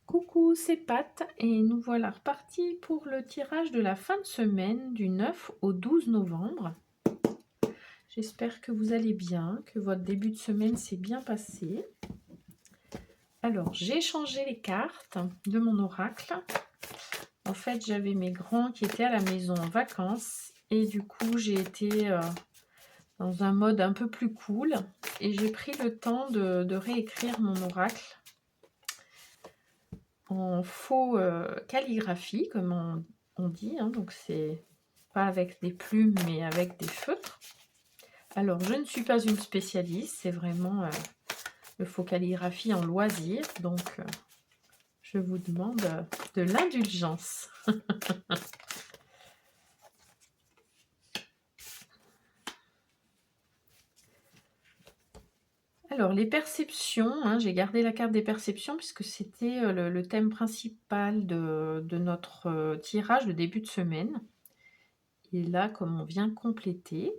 Coucou, c'est Pat et nous voilà repartis pour le tirage de la fin de semaine du 9 au 12 novembre. J'espère que vous allez bien, que votre début de semaine s'est bien passé. Alors, j'ai changé les cartes de mon oracle. En fait, j'avais mes grands qui étaient à la maison en vacances et du coup, j'ai été dans un mode un peu plus cool et j'ai pris le temps de réécrire mon oracle en faux calligraphie, comme on dit, hein, donc c'est pas avec des plumes mais avec des feutres. Alors je ne suis pas une spécialiste, c'est vraiment le faux calligraphie en loisir, donc je vous demande de l'indulgence. Alors les perceptions, hein, j'ai gardé la carte des perceptions puisque c'était le thème principal de notre tirage de début de semaine. Et là, comme on vient compléter,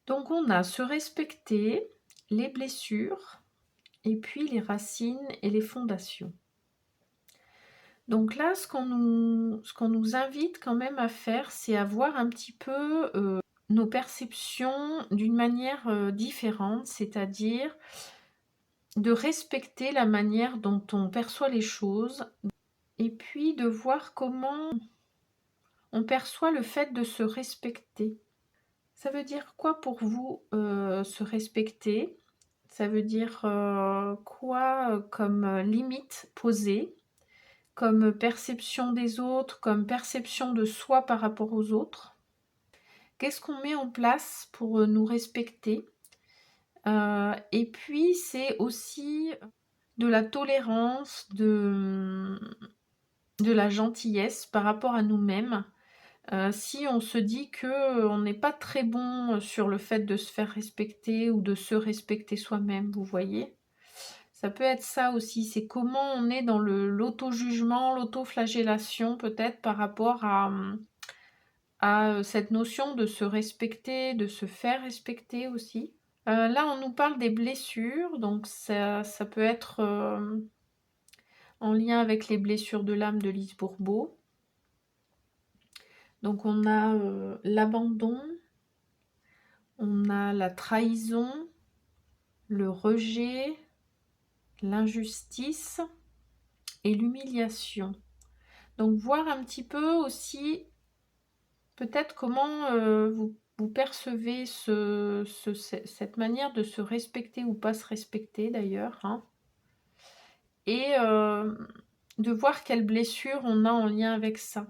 donc on a se respecter, les blessures, et puis les racines et les fondations. Donc là, ce qu'on nous invite quand même à faire, c'est à voir un petit peu nos perceptions d'une manière différente, c'est-à-dire de respecter la manière dont on perçoit les choses, et puis de voir comment on perçoit le fait de se respecter. Ça veut dire quoi pour vous se respecter ? Ça veut dire quoi comme limite posée, comme perception des autres, comme perception de soi par rapport aux autres? Qu'est-ce qu'on met en place pour nous respecter? Et puis c'est aussi de la tolérance, de la gentillesse par rapport à nous-mêmes. Si on se dit qu'on n'est pas très bon sur le fait de se faire respecter ou de se respecter soi-même, vous voyez? Ça peut être ça aussi, c'est comment on est dans l'auto-jugement, l'auto-flagellation peut-être par rapport à cette notion de se respecter, de se faire respecter aussi. Là, on nous parle des blessures, donc ça peut être en lien avec les blessures de l'âme de Lise Bourbeau. Donc on a l'abandon, on a la trahison, le rejet, l'injustice et l'humiliation. Donc voir un petit peu aussi peut-être comment vous percevez cette manière de se respecter ou pas se respecter d'ailleurs, hein. Et de voir quelles blessures on a en lien avec ça.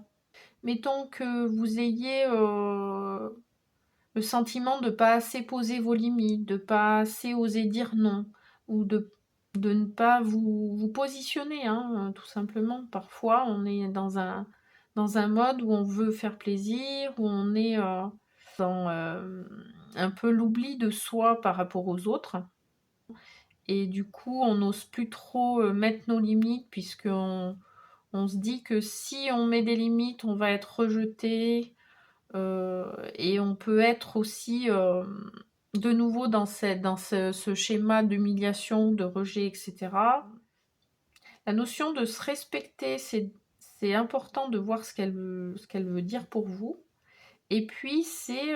Mettons que vous ayez le sentiment de ne pas assez poser vos limites, de ne pas assez oser dire non, ou de ne pas vous positionner, hein, tout simplement. Parfois, on est dans un mode où on veut faire plaisir, où on est dans un peu l'oubli de soi par rapport aux autres. Et du coup, on n'ose plus trop mettre nos limites, puisqu'on se dit que si on met des limites, on va être rejeté, et on peut être aussi de nouveau dans ce schéma d'humiliation, de rejet, etc. La notion de se respecter, c'est important de voir ce qu'elle veut dire pour vous. Et puis, c'est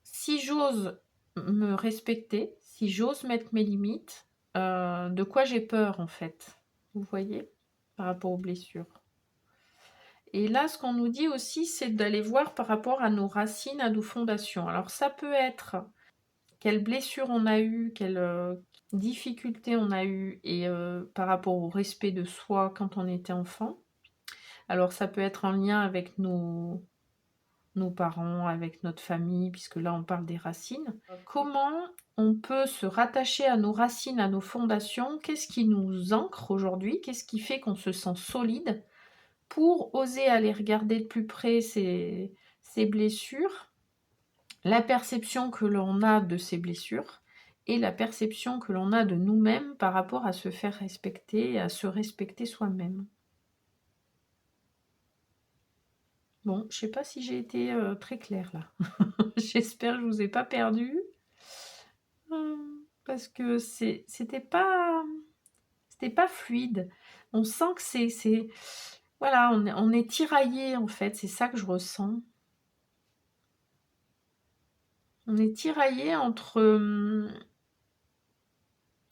si j'ose me respecter, si j'ose mettre mes limites, de quoi j'ai peur en fait, vous voyez, par rapport aux blessures. Et là, ce qu'on nous dit aussi, c'est d'aller voir par rapport à nos racines, à nos fondations. Alors ça peut être quelle blessure on a eue, quelle difficulté on a eue, et par rapport au respect de soi quand on était enfant. Alors ça peut être en lien avec nos parents, avec notre famille, puisque là on parle des racines. Comment on peut se rattacher à nos racines, à nos fondations? Qu'est-ce qui nous ancre aujourd'hui? Qu'est-ce qui fait qu'on se sent solide pour oser aller regarder de plus près ces blessures, la perception que l'on a de ces blessures et la perception que l'on a de nous-mêmes par rapport à se faire respecter, à se respecter soi-même. Bon, je ne sais pas si j'ai été très claire là. J'espère que je ne vous ai pas perdu. Parce que c'était pas C'était pas fluide. On sent que c'est voilà, on est tiraillé en fait, c'est ça que je ressens. On est tiraillé entre,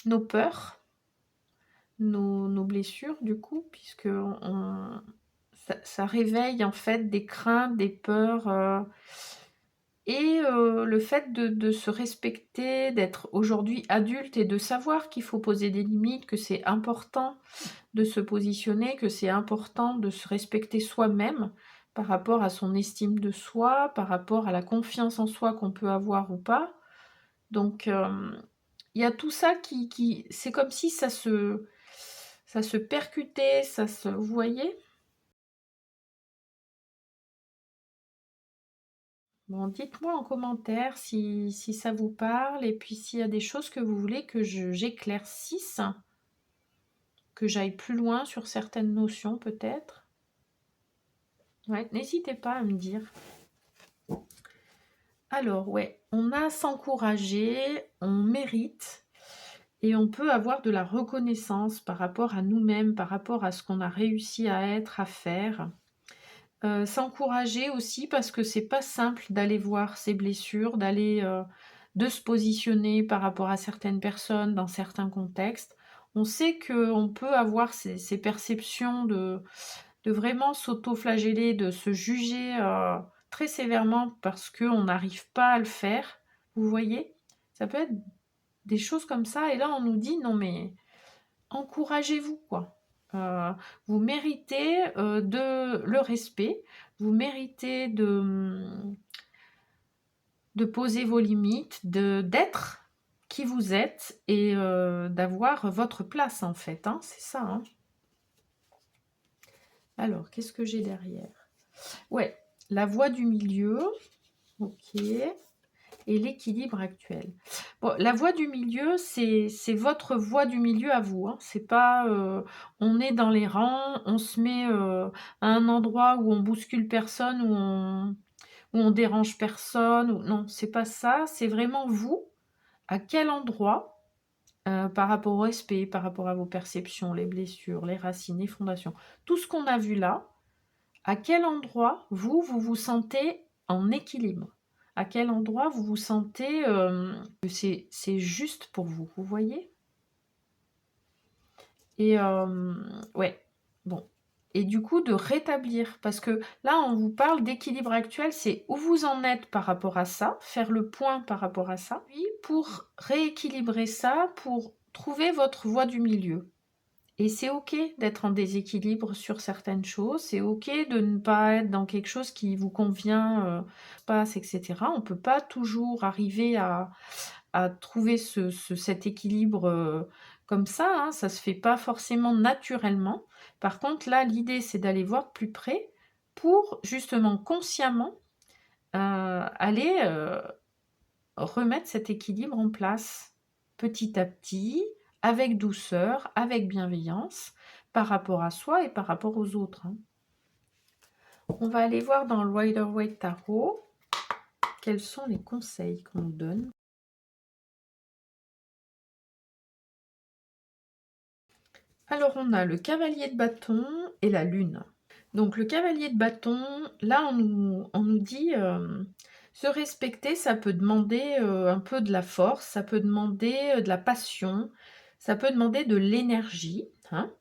nos peurs, nos blessures du coup, puisque ça réveille en fait des craintes, des peurs, et le fait de se respecter, d'être aujourd'hui adulte et de savoir qu'il faut poser des limites, que c'est important de se positionner, que c'est important de se respecter soi-même par rapport à son estime de soi, par rapport à la confiance en soi qu'on peut avoir ou pas. Donc, il y a tout ça qui c'est comme si ça se percutait, vous voyez? Bon, dites-moi en commentaire si ça vous parle et puis s'il y a des choses que vous voulez que j'éclaircisse, que j'aille plus loin sur certaines notions peut-être. Ouais, n'hésitez pas à me dire. Alors, ouais, on a à s'encourager, on mérite et on peut avoir de la reconnaissance par rapport à nous-mêmes, par rapport à ce qu'on a réussi à être, à faire. S'encourager aussi parce que c'est pas simple d'aller voir ses blessures, de se positionner par rapport à certaines personnes dans certains contextes. On sait qu'on peut avoir ces perceptions de vraiment s'auto-flageller, de se juger très sévèrement parce qu'on n'arrive pas à le faire. Vous voyez? Ça peut être des choses comme ça. Et là, on nous dit, non mais encouragez-vous, quoi. Vous méritez le respect, vous méritez de poser vos limites, d'être qui vous êtes et d'avoir votre place en fait, hein, c'est ça. Hein. Alors, qu'est-ce que j'ai derrière? Ouais, la voie du milieu, ok, et l'équilibre actuel. Bon, la voie du milieu, c'est votre voie du milieu à vous. Hein. C'est pas, on est dans les rangs, on se met à un endroit où on bouscule personne, où on dérange personne. Non, c'est pas ça. C'est vraiment vous. À quel endroit, par rapport au respect, par rapport à vos perceptions, les blessures, les racines, les fondations, tout ce qu'on a vu là, à quel endroit vous vous sentez en équilibre? À quel endroit vous vous sentez que c'est juste pour vous, vous voyez? Et ouais, bon. Et du coup, de rétablir, parce que là, on vous parle d'équilibre actuel, c'est où vous en êtes par rapport à ça, faire le point par rapport à ça, puis pour rééquilibrer ça, pour trouver votre voie du milieu. Et c'est OK d'être en déséquilibre sur certaines choses, c'est OK de ne pas être dans quelque chose qui vous convient, passe, etc. On ne peut pas toujours arriver à trouver cet équilibre comme ça, hein, ça ne se fait pas forcément naturellement. Par contre, là, l'idée, c'est d'aller voir de plus près pour justement consciemment aller remettre cet équilibre en place petit à petit, avec douceur, avec bienveillance, par rapport à soi et par rapport aux autres. Hein. On va aller voir dans le Rider-Waite Tarot quels sont les conseils qu'on nous donne. Alors, on a le cavalier de bâton et la lune. Donc, le cavalier de bâton, là, on nous dit se respecter, ça peut demander un peu de la force, ça peut demander de la passion, ça peut demander de l'énergie. Hein.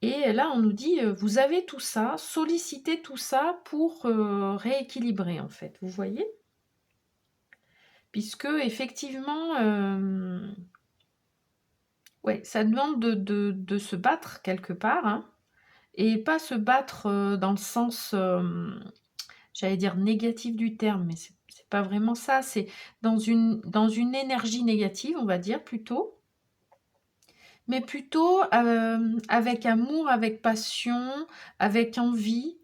Et là, on nous dit, vous avez tout ça, sollicitez tout ça pour rééquilibrer, en fait. Vous voyez? Puisque, effectivement, ouais, ça demande de se battre quelque part, hein, et pas se battre dans le sens, j'allais dire négatif du terme, mais c'est pas vraiment ça. C'est dans une énergie négative, on va dire plutôt, mais plutôt avec amour, avec passion, avec envie.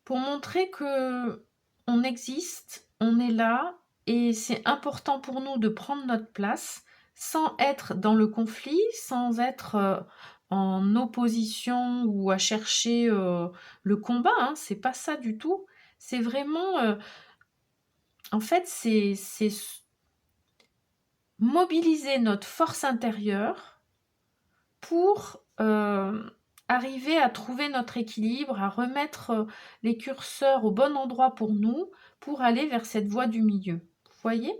Pour montrer que on existe, on est là et c'est important pour nous de prendre notre place sans être dans le conflit, sans être en opposition ou à chercher le combat, hein, c'est pas ça du tout. C'est vraiment, en fait, mobiliser notre force intérieure pour arriver à trouver notre équilibre, à remettre les curseurs au bon endroit pour nous, pour aller vers cette voie du milieu. Vous voyez?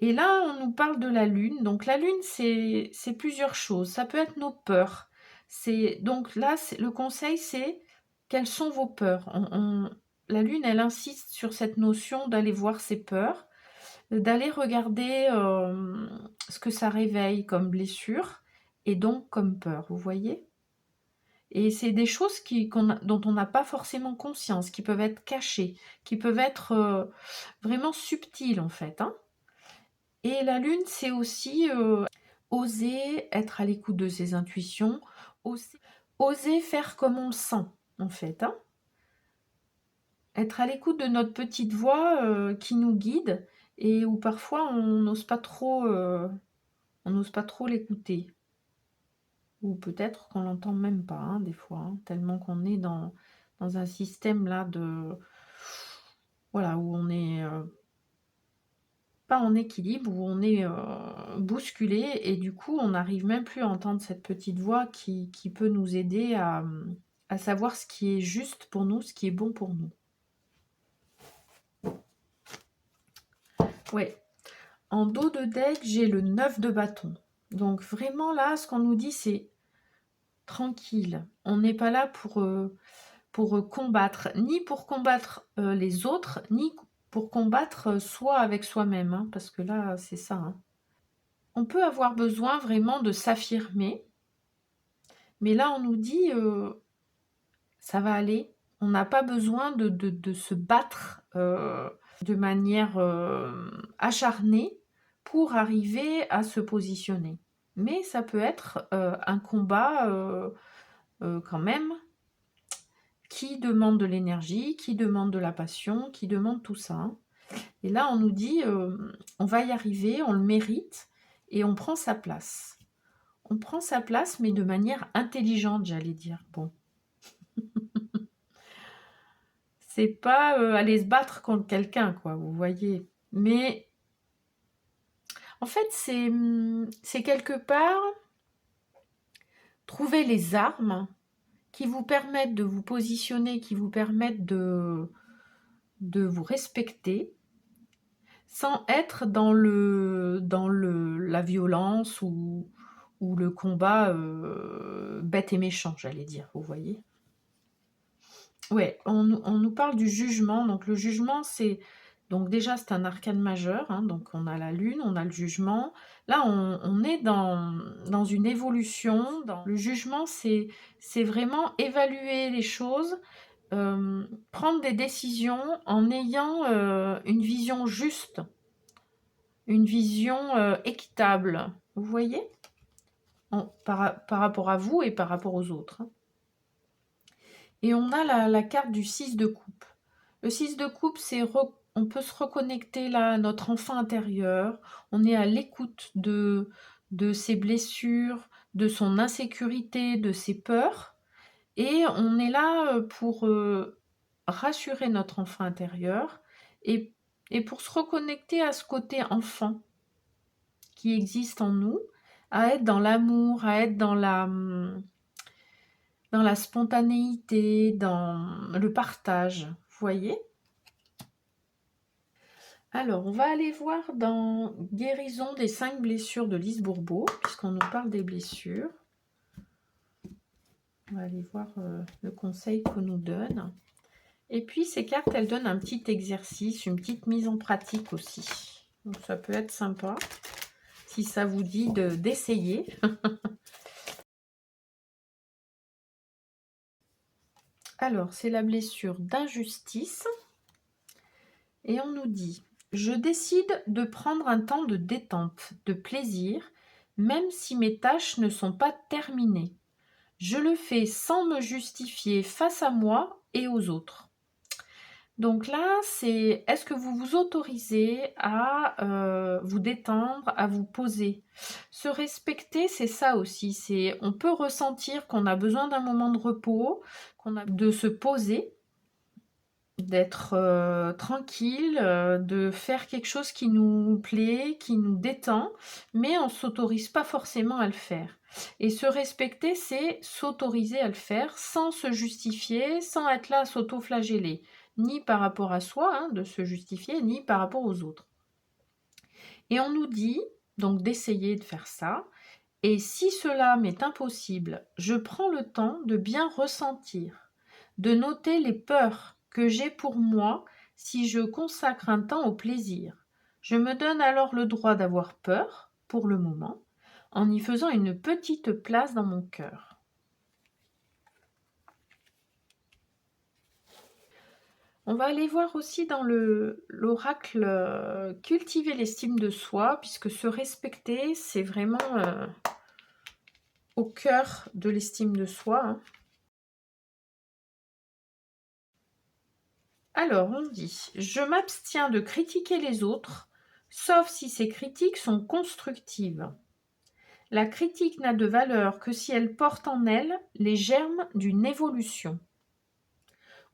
Et là, on nous parle de la lune. Donc la lune, c'est plusieurs choses. Ça peut être nos peurs. Donc là, le conseil, c'est quelles sont vos peurs. La lune, elle insiste sur cette notion d'aller voir ses peurs, d'aller regarder ce que ça réveille comme blessure et donc comme peur, vous voyez? Et c'est des choses dont on n'a pas forcément conscience, qui peuvent être cachées, qui peuvent être vraiment subtiles en fait, hein. Et la lune, c'est aussi oser être à l'écoute de ses intuitions, oser faire comme on le sent en fait, hein. Être à l'écoute de notre petite voix qui nous guide et où parfois on n'ose pas trop l'écouter. Ou peut-être qu'on l'entend même pas, hein, des fois, hein, tellement qu'on est dans un système là voilà, où on est pas en équilibre, où on est bousculé et du coup on n'arrive même plus à entendre cette petite voix qui peut nous aider à savoir ce qui est juste pour nous, ce qui est bon pour nous. Ouais. En dos de deck, j'ai le 9 de bâton. Donc vraiment là, ce qu'on nous dit, c'est tranquille. On n'est pas là pour combattre, ni pour combattre les autres, ni pour combattre soi avec soi-même, hein, parce que là, c'est ça. Hein. On peut avoir besoin vraiment de s'affirmer, mais là, on nous dit, ça va aller. On n'a pas besoin de se battre de manière acharnée pour arriver à se positionner. Mais ça peut être un combat quand même qui demande de l'énergie, qui demande de la passion, qui demande tout ça. Hein. Et là, on nous dit, on va y arriver, on le mérite, et on prend sa place. On prend sa place, mais de manière intelligente, j'allais dire. Bon. C'est pas aller se battre contre quelqu'un, quoi, vous voyez. Mais en fait, c'est quelque part trouver les armes qui vous permettent de vous positionner, qui vous permettent de vous respecter, sans être dans la violence ou le combat bête et méchant, j'allais dire, vous voyez. Ouais, on nous parle du jugement. Donc le jugement, donc déjà c'est un arcane majeur, hein, donc on a la lune, on a le jugement. Là, on est dans une évolution. Le jugement, c'est vraiment évaluer les choses, prendre des décisions en ayant une vision juste, une vision équitable, vous voyez, par rapport à vous et par rapport aux autres. Hein. Et on a la carte du 6 de coupe. Le 6 de coupe, on peut se reconnecter là à notre enfant intérieur. On est à l'écoute de ses blessures, de son insécurité, de ses peurs. Et on est là pour rassurer notre enfant intérieur et pour se reconnecter à ce côté enfant qui existe en nous, à être dans l'amour, à être dans la spontanéité, dans le partage, vous voyez? Alors, on va aller voir dans Guérison des 5 blessures de Lise Bourbeau, puisqu'on nous parle des blessures. On va aller voir le conseil qu'on nous donne. Et puis, ces cartes, elles donnent un petit exercice, une petite mise en pratique aussi. Donc, ça peut être sympa, si ça vous dit d'essayer. Alors, c'est la blessure d'injustice. Et on nous dit, je décide de prendre un temps de détente, de plaisir, même si mes tâches ne sont pas terminées. Je le fais sans me justifier face à moi et aux autres. Donc là, c'est est-ce que vous vous autorisez à vous détendre, à vous poser? Se respecter, c'est ça aussi. On peut ressentir qu'on a besoin d'un moment de repos, de se poser. d'être tranquille, de faire quelque chose qui nous plaît, qui nous détend, mais on ne s'autorise pas forcément à le faire. Et se respecter, c'est s'autoriser à le faire sans se justifier, sans être là à s'auto-flageller, ni par rapport à soi, hein, de se justifier, ni par rapport aux autres. Et on nous dit donc d'essayer de faire ça. Et si cela m'est impossible, je prends le temps de bien ressentir, de noter les peurs que j'ai pour moi si je consacre un temps au plaisir. Je me donne alors le droit d'avoir peur, pour le moment, en y faisant une petite place dans mon cœur. On va aller voir aussi dans l'oracle cultiver l'estime de soi, puisque se respecter, c'est vraiment au cœur de l'estime de soi, hein. Alors, on dit: je m'abstiens de critiquer les autres, sauf si ces critiques sont constructives. La critique n'a de valeur que si elle porte en elle les germes d'une évolution.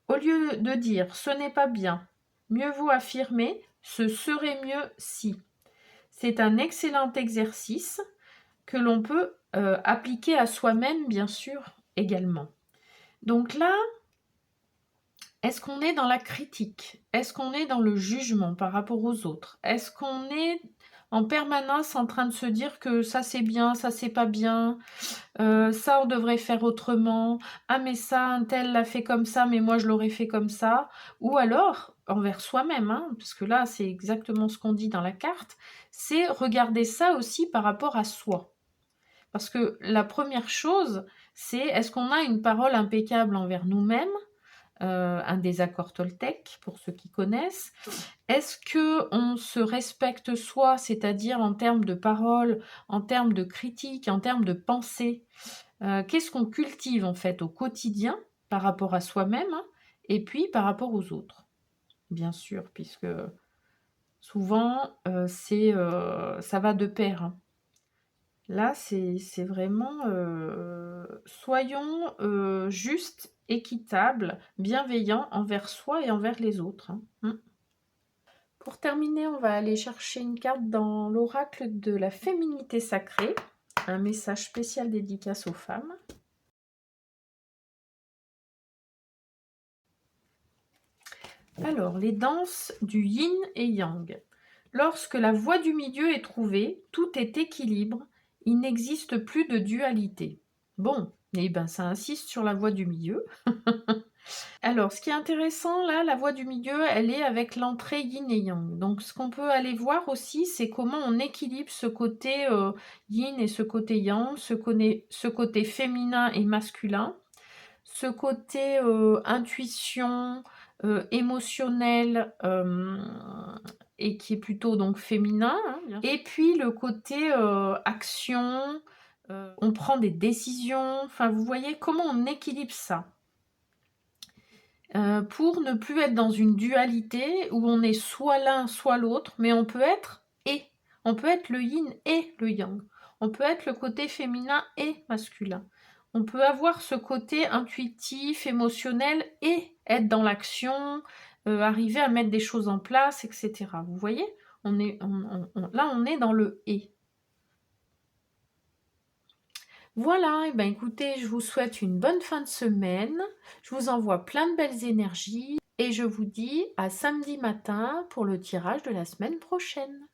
Au lieu de dire ce n'est pas bien, mieux vaut affirmer ce serait mieux si. C'est un excellent exercice que l'on peut appliquer à soi-même, bien sûr, également. Donc là, est-ce qu'on est dans la critique? Est-ce qu'on est dans le jugement par rapport aux autres? Est-ce qu'on est en permanence en train de se dire que ça c'est bien, ça c'est pas bien, ça on devrait faire autrement, ah mais ça un tel l'a fait comme ça, mais moi je l'aurais fait comme ça, ou alors envers soi-même, hein, parce que là c'est exactement ce qu'on dit dans la carte, c'est regarder ça aussi par rapport à soi. Parce que la première chose, c'est est-ce qu'on a une parole impeccable envers nous-mêmes, un désaccord toltèque pour ceux qui connaissent. Est-ce qu'on se respecte soi, c'est-à-dire en termes de parole, en termes de critique, en termes de pensée? Qu'est-ce qu'on cultive en fait au quotidien par rapport à soi-même, hein, et puis par rapport aux autres? Bien sûr, puisque souvent ça va de pair, hein. Là, c'est vraiment, soyons, justes, équitables, bienveillants envers soi et envers les autres, hein. Pour terminer, on va aller chercher une carte dans l'oracle de la féminité sacrée, un message spécial dédicace aux femmes. Alors, les danses du yin et yang. Lorsque la voie du milieu est trouvée, tout est équilibre, il n'existe plus de dualité. Bon, eh ben ça insiste sur la voie du milieu. Alors, ce qui est intéressant là, la voie du milieu, elle est avec l'entrée yin et yang. Donc, ce qu'on peut aller voir aussi, c'est comment on équilibre ce côté yin et ce côté yang, ce côté féminin et masculin, ce côté intuition, émotionnel, et qui est plutôt donc féminin, hein, et puis le côté action, on prend des décisions, enfin vous voyez comment on équilibre ça. Pour ne plus être dans une dualité où on est soit l'un soit l'autre, mais on peut être et. On peut être le yin et le yang. On peut être le côté féminin et masculin. On peut avoir ce côté intuitif, émotionnel et être dans l'action, arriver à mettre des choses en place, etc. Vous voyez, là on est dans le et. Voilà, et ben écoutez, je vous souhaite une bonne fin de semaine. Je vous envoie plein de belles énergies et je vous dis à samedi matin pour le tirage de la semaine prochaine.